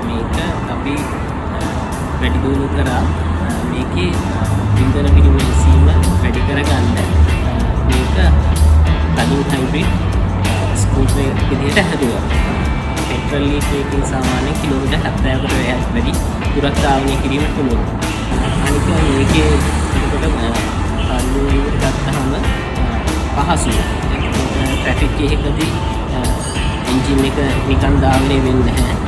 මේක අපි වැඩි දියුණු කරා මේකේ ඉන්ධන පිරිම ඉසීම වැඩි කරගන්න මේක plug-in hybrid ස්කූටර් විදිහට හැදුවා. පෙට්‍රල් එකකින් සාමාන්‍යයෙන් කිලෝමීටර් 70කට වැඩි දුරක් ධාවනය කිරීම පුළුවන්. අනික මේකේ එතකොට කල්ලුවට ගත්තාම පහසුයි. ට්‍රැෆික් එකකදී එන්ජින් එක නිකන් ධාවනය වෙන්නේ නැහැ.